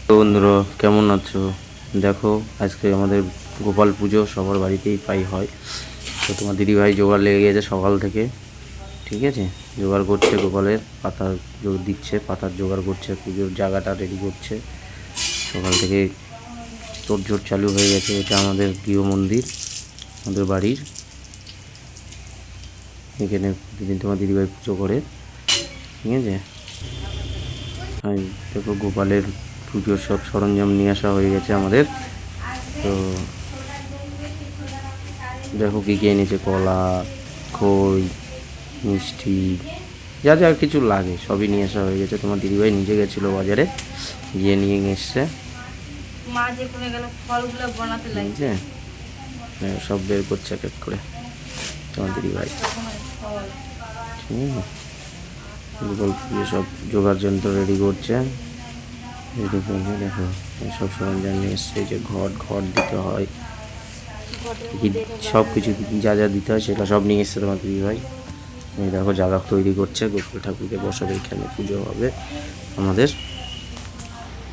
তো বন্ধুরা কেমন আছো? দেখো আজকে আমাদের গোপাল পুজো সবার বাড়িতেই প্রায় হয়। তো তোমার দিদিভাই জোগাড় লেগে গেছে সকাল থেকে, ঠিক আছে। জোগাড় করছে, গোপালের পাতা দিচ্ছে, পাতার জোগাড় করছে, পুজোর জায়গাটা রেডি করছে। সকাল থেকে তোড়জোড় চালু হয়ে গেছে। এটা আমাদের গৃহ মন্দির, আমাদের বাড়ির। এখানে প্রতিদিন তোমার দিদিভাই পুজো করে, ঠিক আছে। আর দেখো গোপালের পুজোর সব সরঞ্জাম নিয়ে আসা হয়ে গেছে আমাদের। তো দেখো কী কী এনেছে, কলা, খই, মিষ্টি, যা যা কিছু লাগে সবই নিয়ে আসা হয়ে গেছে। তোমার দিদিভাই নিজে গেছিলো বাজারে, গিয়ে নিয়ে এসছে। সব বের করছে এক এক করে তোমার দিদিভাই, ঠিক আছে। গোপাল পুজো সব জোগাড় যন্ত্র রেডি করছে, রেডি করবে। দেখো সব সরঞ্জাম নিয়ে এসছে। যে ঘট দিতে হয়, সব কিছু যা যা দিতে হয় সেটা সব নিয়ে এসছে তোমার দিদিভাই। এই দেখো জায়গা তৈরি করছে, গোপাল ঠাকুরকে বসাবে, এখানে পুজো হবে আমাদের।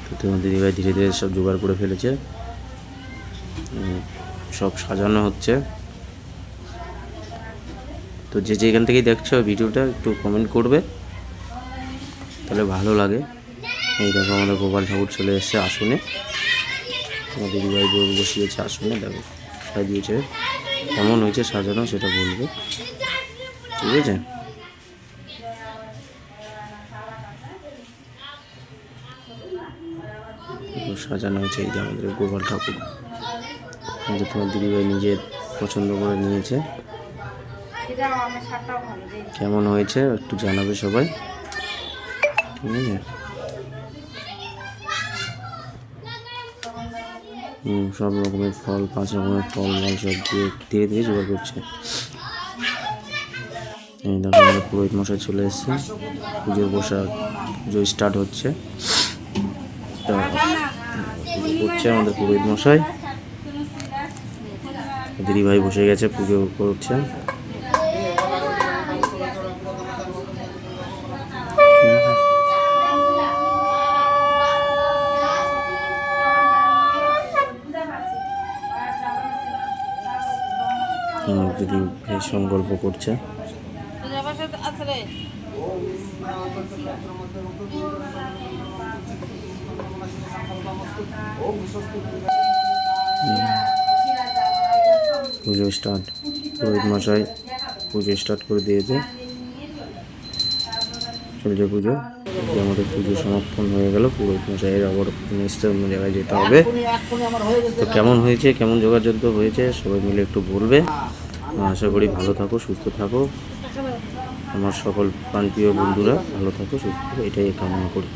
তো তোমার দিদিভাই ধীরে ধীরে সব জোগাড় করে ফেলেছে, সব সাজানো হচ্ছে। তো যে যেখান থেকেই দেখছো ভিডিওটা একটু কমেন্ট করবে, তাহলে ভালো লাগে। এই দেখো আমাদের গোপাল ঠাকুর চলে এসছে আসনে, তোমার দিদিভাই বসিয়েছে আসনে। দেখো সাজিয়েছে, কেমন হয়েছে সাজানো সেটা বলবে, ঠিক আছে। সাজানো হয়েছে এই যে আমাদের গোপাল ঠাকুর, কিন্তু তোমার দিদিভাই নিজের পছন্দ করে নিয়েছে। কেমন হয়েছে একটু জানাবে সবাই, ঠিক আছে। সব রকমের ফল, 5 রকমের ফল মল সব দিয়ে ধীরে ধীরে জোগাড় করছে। এই দেখো আমাদের পুরোহিত মশাই চলে এসছে, পুজোর পুজো স্টার্ট হচ্ছে। করছে আমাদের পুরোহিত মশাই, দিদিভাই বসে গেছে, পুজো করছে। দিদিভাই সংকল্প করছে। পুজো স্টার্ট, পুরোহিত মশাই পুজো স্টার্ট করে দিয়েছে, চলছে পুজো। আমাদের পুজো সমাপন হয়ে গেল। পুরোহিত মশাইয়ের আবার নিশ্চয় অন্য জায়গায় যেতে হবে। তো কেমন হয়েছে, কেমন যোগাযোগ হয়েছে সবাই মিলে একটু বলবে। আশা করি ভালো থাকো, সুস্থ থাকো। আমার সকল প্রাণপ্রিয় বন্ধুরা ভালো থাকো, সুস্থ থাকো, এটাই কামনা করি।